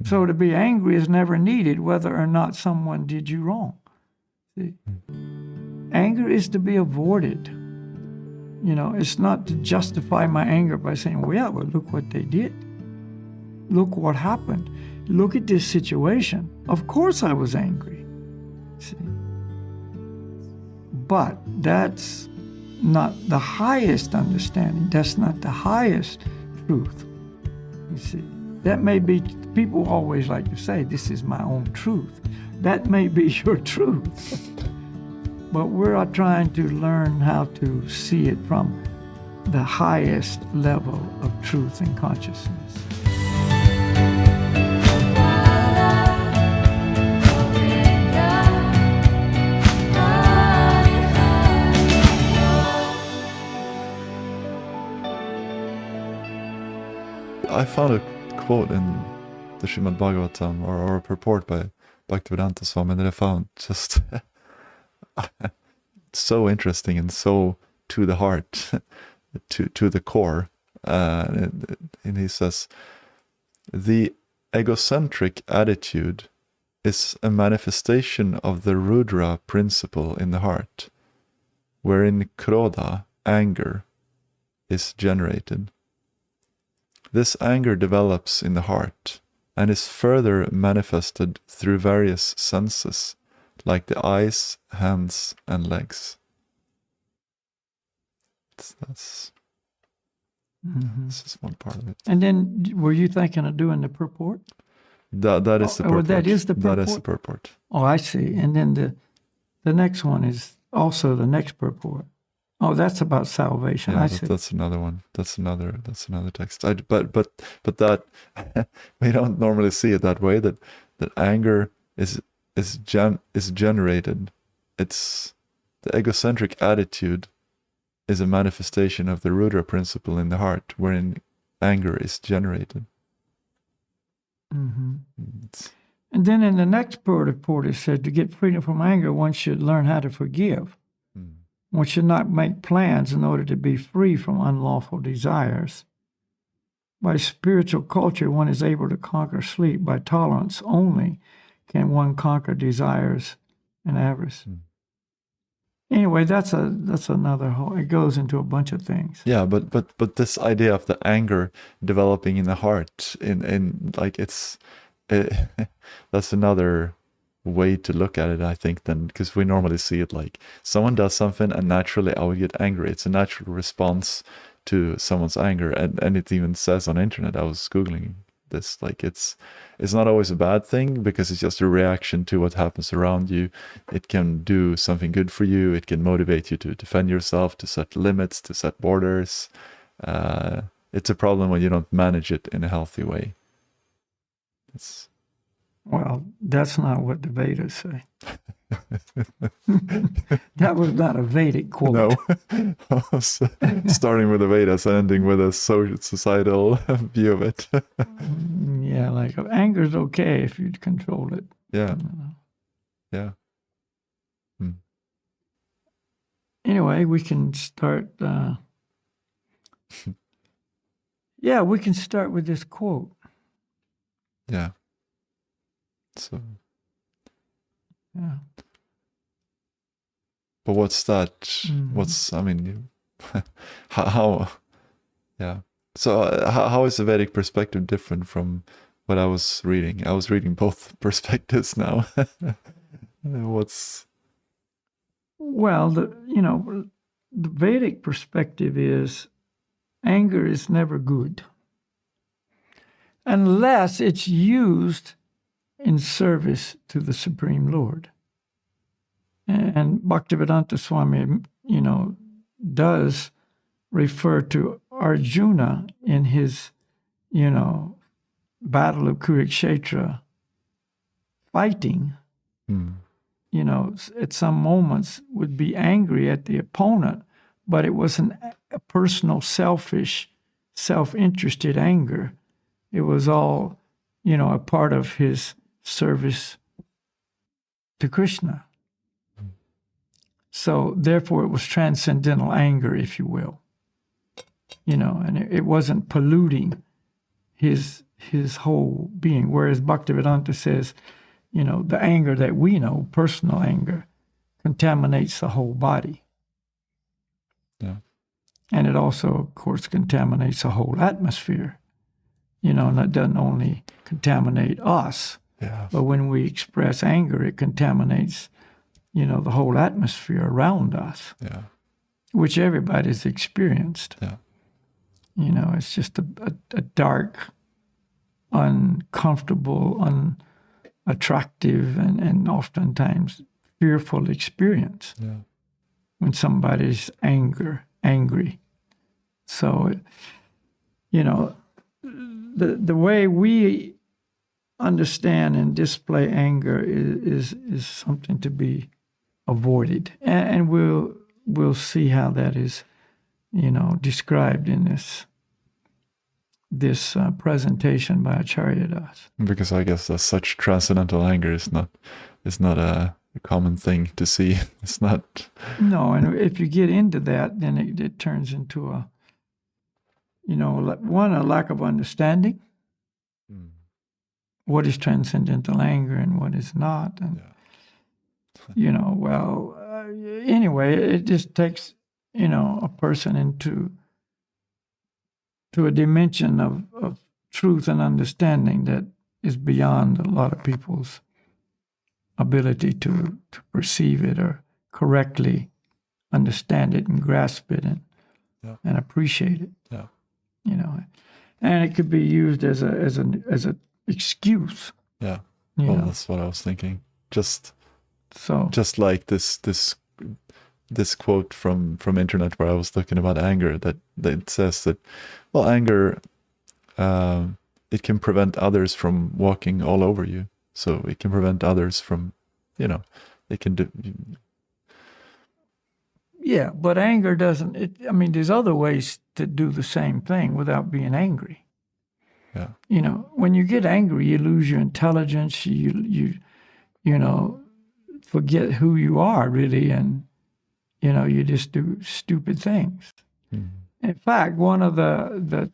So to be angry is never needed, whether or not someone did you wrong. See? Anger is to be avoided. You know, it's not to justify my anger by saying, well, yeah, well, look what they did. Look what happened. Look at this situation. Of course I was angry. See? But that's not the highest understanding. That's not the highest truth. You see, that may be, people always like to say, this is my own truth. That may be your truth. But we're trying to learn how to see it from the highest level of truth and consciousness. I found a quote in the Srimad Bhagavatam, or a purport by Bhaktivedanta Swami, that I found just so interesting and so to the heart, to the core. And he says, the egocentric attitude is a manifestation of the Rudra principle in the heart, wherein krodha, anger, is generated. This anger develops in the heart and is further manifested through various senses, like the eyes, hands, and legs. This is one part of it. And then, were you thinking of doing the purport? That is the purport. That is the purport? That is the purport. Oh, I see. And then the next one is also the next purport. Oh, that's about salvation. Yeah, I see. That's another one. That's another text. But that we don't normally see it that way. That anger is generated. It's the egocentric attitude is a manifestation of the Rudra principle in the heart, wherein anger is generated. Mm-hmm. And then in the next purport, it said to get freedom from anger, one should learn how to forgive. One should not make plans in order to be free from unlawful desires. By spiritual culture, one is able to conquer sleep. By tolerance only can one conquer desires and avarice. Anyway, that's another whole. It goes into a bunch of things. Yeah, but this idea of the anger developing in the heart, in like that's another way to look at it, I think, then, because we normally see it like someone does something and naturally I would get angry. It's a natural response to someone's anger, and it even says on the internet, I was Googling this, like it's not always a bad thing, because it's just a reaction to what happens around you. It can do something good for you. It can motivate you to defend yourself, to set limits, to set borders. It's a problem when you don't manage it in a healthy way. Well, that's not what the Vedas say. That was not a Vedic quote. No. Starting with the Vedas and ending with a societal view of it. Yeah, like anger's okay if you control it. Yeah. Yeah. Anyway, we can start. We can start with this quote. Yeah. So. Yeah. But what's that? What's, I mean, how? Yeah. So how is the Vedic perspective different from what I was reading? I was reading both perspectives now. Well, the Vedic perspective is anger is never good unless it's used in service to the Supreme Lord. And Bhaktivedanta Swami, does refer to Arjuna in his, battle of Kurukshetra, fighting, at some moments would be angry at the opponent, but it wasn't a personal, selfish, self-interested anger. It was all, a part of his service to Krishna. So therefore it was transcendental anger, if you will. And it wasn't polluting his his whole being. Whereas Bhaktivedanta says, the anger that we know, personal anger, contaminates the whole body. Yeah. And it also, of course, contaminates the whole atmosphere. And it doesn't only contaminate us, but when we express anger, it contaminates, the whole atmosphere around us, which everybody's experienced. Yeah. It's just a dark, uncomfortable, unattractive, and oftentimes fearful experience when somebody's angry. So, the way we understand and display anger is something to be avoided, and we'll see how that is, described in this presentation by Acharya Das. Because I guess such transcendental anger is not a common thing to see. It's not. No, and if you get into that, then it turns into a lack of understanding. What is transcendental anger and what is not, and anyway, it just takes a person into a dimension of truth and understanding that is beyond a lot of people's ability to perceive it or correctly understand it and grasp it and appreciate it. Yeah. And it could be used as a excuse. Yeah. Well, that's what I was thinking. Just like this quote from internet where I was looking about anger, that it says that, well, anger, it can prevent others from walking all over you. So it can prevent others from, it can do. Yeah, but anger doesn't. There's other ways to do the same thing without being angry. Yeah. When you get angry, you lose your intelligence. You forget who you are really, and you just do stupid things. In fact, one of the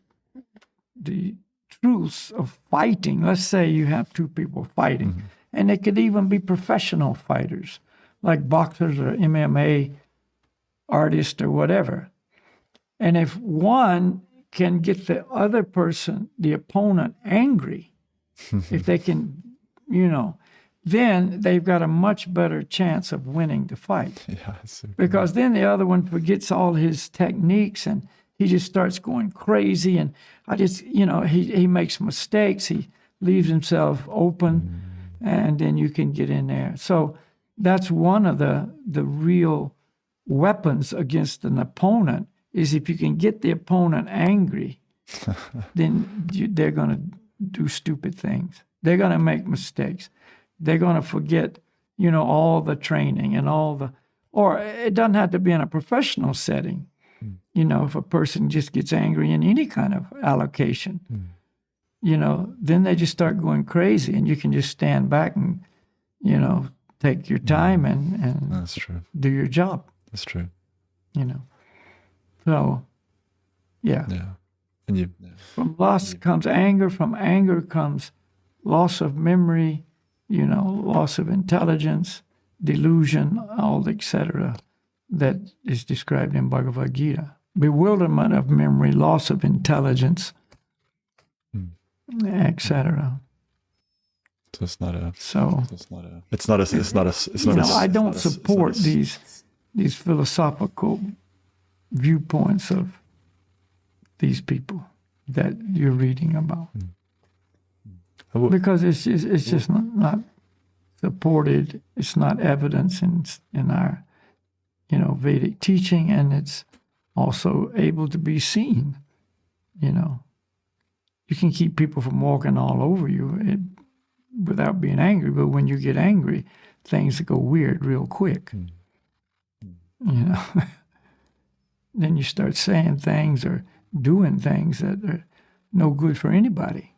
truths of fighting. Let's say you have two people fighting, and they could even be professional fighters, like boxers or MMA artists or whatever. And if one can get the other person, the opponent, angry, if they can, then they've got a much better chance of winning the fight. Yeah, because then the other one forgets all his techniques and he just starts going crazy. And he makes mistakes. He leaves himself open, and then you can get in there. So that's one of the real weapons against an opponent, is if you can get the opponent angry, then they're going to do stupid things. They're going to make mistakes. They're going to forget, all the training and or it doesn't have to be in a professional setting. If a person just gets angry in any kind of allocation, then they just start going crazy, and you can just stand back and, take your time and that's true. Do your job. That's true. So, yeah. And from lust comes anger. From anger comes loss of memory, loss of intelligence, delusion, all etc. that is described in Bhagavad Gita. Bewilderment of memory, loss of intelligence, etc. So it's not a. So it's not a. I don't support these philosophical viewpoints of these people that you're reading about, because it's just not supported. It's not evidence in our Vedic teaching, and it's also able to be seen. You can keep people from walking all over you without being angry, but when you get angry, things go weird real quick. Then you start saying things or doing things that are no good for anybody.